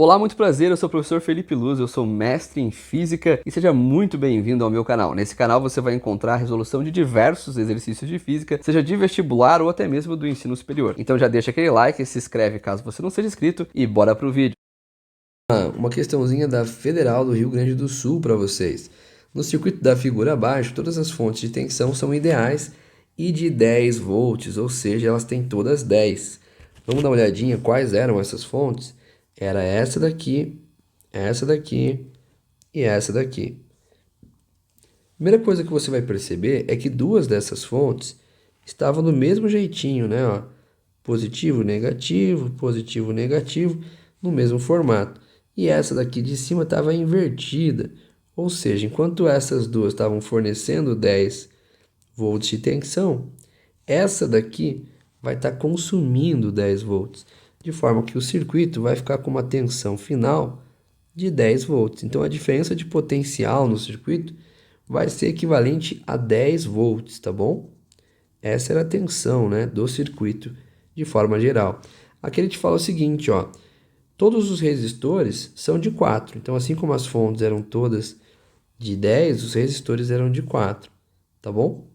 Olá, muito prazer, eu sou o professor Felipe Luz, eu sou mestre em Física e seja muito bem-vindo ao meu canal. Nesse canal você vai encontrar a resolução de diversos exercícios de Física, seja de vestibular ou até mesmo do ensino superior. Então já deixa aquele like, se inscreve caso você não seja inscrito e bora pro vídeo. Uma questãozinha da Federal do Rio Grande do Sul para vocês. No circuito da figura abaixo, todas as fontes de tensão são ideais e de 10 volts, ou seja, elas têm todas 10. Vamos dar uma olhadinha quais eram essas fontes? Era essa daqui e essa daqui. Primeira coisa que você vai perceber é que duas dessas fontes estavam do mesmo jeitinho, né? Ó, positivo, negativo, no mesmo formato. E essa daqui de cima estava invertida, ou seja, enquanto essas duas estavam fornecendo 10 volts de tensão, essa daqui vai estar consumindo 10 volts, de forma que o circuito vai ficar com uma tensão final de 10 volts. Então, a diferença de potencial no circuito vai ser equivalente a 10 volts, tá bom? Essa era a tensão, né, do circuito de forma geral. Aqui ele te fala o seguinte, ó, todos os resistores são de 4. Então, assim como as fontes eram todas de 10, os resistores eram de 4, tá bom?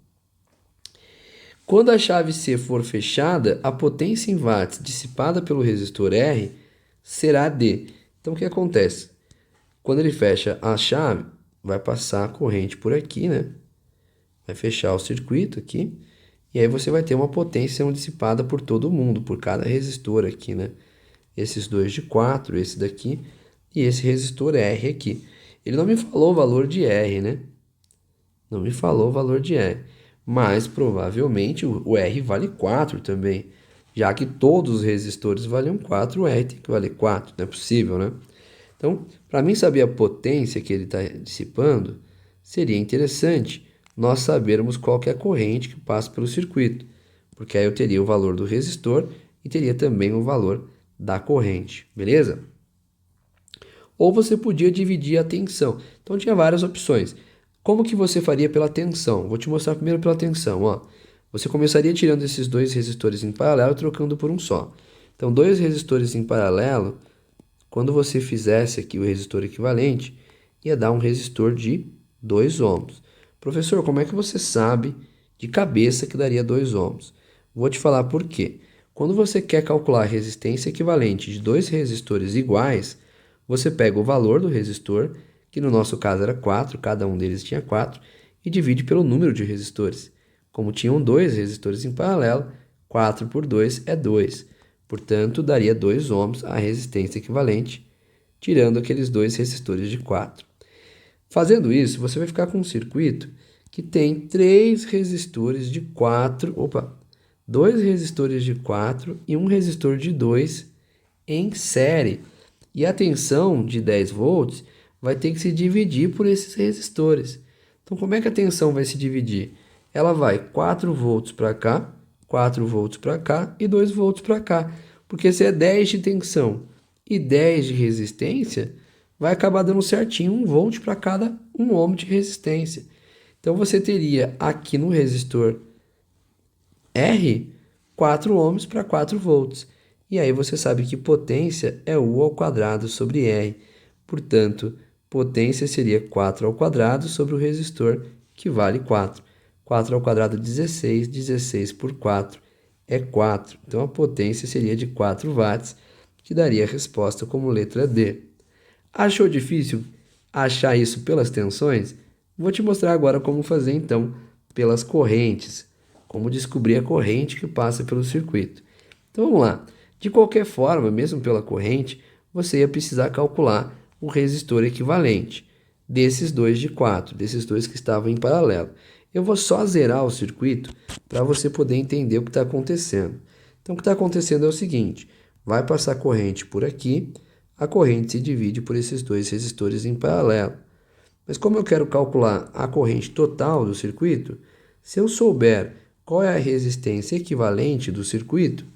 Quando a chave C for fechada, a potência em watts dissipada pelo resistor R será D. Então, o que acontece? Quando ele fecha a chave, vai passar a corrente por aqui, né? Vai fechar o circuito aqui. E aí você vai ter uma potência dissipada por todo mundo, por cada resistor aqui, né? Esses dois de 4, esse daqui e esse resistor R aqui. Ele não me falou o valor de R, né? Não me falou o valor de R. Mas provavelmente o R vale 4 também. Já que todos os resistores valem 4, o R tem que valer 4. Não é possível, né? Então, para mim saber a potência que ele está dissipando, seria interessante nós sabermos qual que é a corrente que passa pelo circuito, porque aí eu teria o valor do resistor e teria também o valor da corrente, beleza? Ou você podia dividir a tensão. Então tinha várias opções. Como que você faria pela tensão? Vou te mostrar primeiro pela tensão, ó. Você começaria tirando esses dois resistores em paralelo e trocando por um só. Então, dois resistores em paralelo, quando você fizesse aqui o resistor equivalente, ia dar um resistor de 2 ohms. Professor, como é que você sabe de cabeça que daria 2 ohms? Vou te falar por quê. Quando você quer calcular a resistência equivalente de dois resistores iguais, você pega o valor do resistor, que no nosso caso era 4, cada um deles tinha 4, e divide pelo número de resistores. Como tinham dois resistores em paralelo, 4 por 2 é 2. Portanto, daria 2 ohms a resistência equivalente, tirando aqueles dois resistores de 4. Fazendo isso, você vai ficar com um circuito que tem 3 resistores de 4, dois resistores de 4 e um resistor de 2 em série. E a tensão de 10 volts vai ter que se dividir por esses resistores. Então, como é que a tensão vai se dividir? Ela vai 4 volts para cá, 4 volts para cá e 2 volts para cá. Porque se é 10 de tensão e 10 de resistência, vai acabar dando certinho 1 volt para cada 1 ohm de resistência. Então, você teria aqui no resistor R 4 ohms para 4 volts. E aí você sabe que potência é U ao quadrado sobre R. Portanto, potência seria 4 ao quadrado sobre o resistor, que vale 4. 4 ao quadrado, 16. 16 por 4 é 4. Então, a potência seria de 4 watts, que daria a resposta como letra D. Achou difícil achar isso pelas tensões? Vou te mostrar agora como fazer então pelas correntes, como descobrir a corrente que passa pelo circuito. Então vamos lá. De qualquer forma, mesmo pela corrente, você ia precisar calcular o resistor equivalente desses dois de 4, desses dois que estavam em paralelo. Eu vou só zerar o circuito para você poder entender o que está acontecendo. Então o que está acontecendo é o seguinte, vai passar corrente por aqui, a corrente se divide por esses dois resistores em paralelo. Mas como eu quero calcular a corrente total do circuito, se eu souber qual é a resistência equivalente do circuito,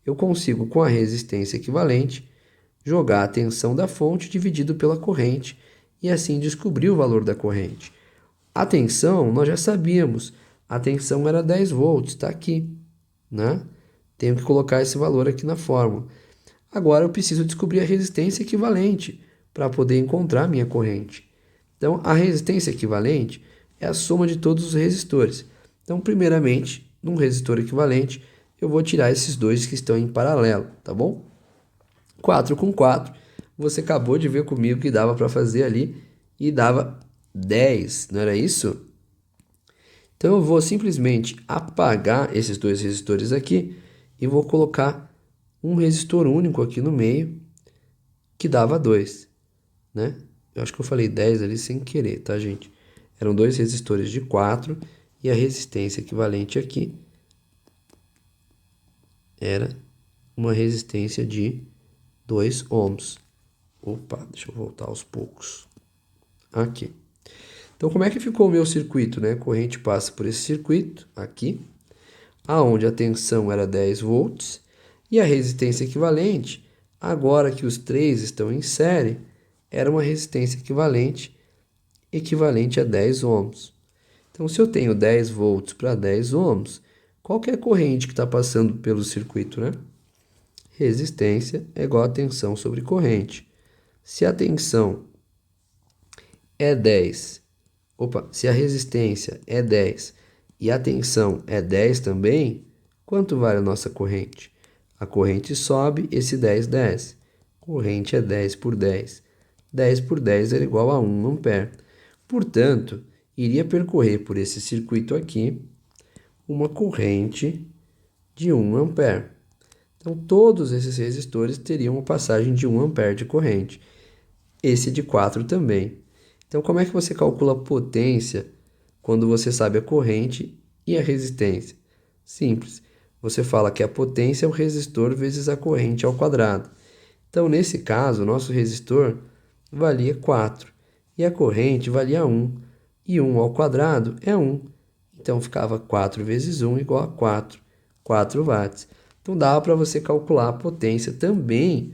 eu consigo, com a resistência equivalente, jogar a tensão da fonte dividido pela corrente e assim descobrir o valor da corrente. A tensão nós já sabíamos, a tensão era 10 volts, está aqui, né? Tenho que colocar esse valor aqui na fórmula. Agora eu preciso descobrir a resistência equivalente para poder encontrar a minha corrente. Então, a resistência equivalente é a soma de todos os resistores. Então, primeiramente, num resistor equivalente, eu vou tirar esses dois que estão em paralelo, tá bom? 4 com 4, você acabou de ver comigo que dava para fazer ali e dava 10, não era isso? Então, eu vou simplesmente apagar esses dois resistores aqui e vou colocar um resistor único aqui no meio, que dava 2, né? Eu acho que eu falei 10 ali sem querer, tá, gente? Eram dois resistores de 4 e a resistência equivalente aqui era uma resistência de 2 ohms. Opa, deixa eu voltar aos poucos. Aqui. Então, como é que ficou o meu circuito, né? A corrente passa por esse circuito aqui, aonde a tensão era 10 volts e a resistência equivalente, agora que os três estão em série, era uma resistência equivalente a 10 ohms. Então, se eu tenho 10 volts para 10 ohms, qual que é a corrente que está passando pelo circuito, né? Resistência é igual a tensão sobre corrente. Se a tensão é 10, se a resistência é 10 e a tensão é 10 também, quanto vale a nossa corrente? A corrente sobe, esse 10 desce. Corrente é 10 por 10. 10 por 10 era igual a 1 ampere. Portanto, iria percorrer por esse circuito aqui uma corrente de 1 ampere. Então, todos esses resistores teriam uma passagem de 1 ampere de corrente. Esse de 4 também. Então, como é que você calcula a potência quando você sabe a corrente e a resistência? Simples. Você fala que a potência é o resistor vezes a corrente ao quadrado. Então, nesse caso, o nosso resistor valia 4 e a corrente valia 1. E 1 ao quadrado é 1. Então, ficava 4 vezes 1 igual a 4 watts. Então, dava para você calcular a potência também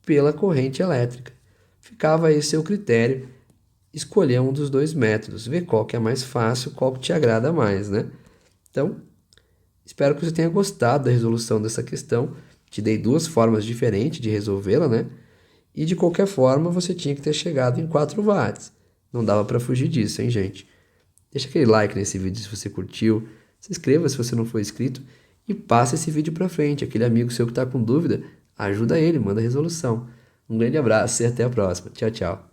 pela corrente elétrica. Ficava aí seu critério, escolher um dos dois métodos, ver qual que é mais fácil, qual que te agrada mais, né? Então, espero que você tenha gostado da resolução dessa questão. Te dei duas formas diferentes de resolvê-la, né? E de qualquer forma, você tinha que ter chegado em 4 watts. Não dava para fugir disso, hein, gente? Deixa aquele like nesse vídeo se você curtiu, se inscreva se você não for inscrito e passa esse vídeo para frente. Aquele amigo seu que está com dúvida, ajuda ele, manda a resolução. Um grande abraço e até a próxima. Tchau, tchau.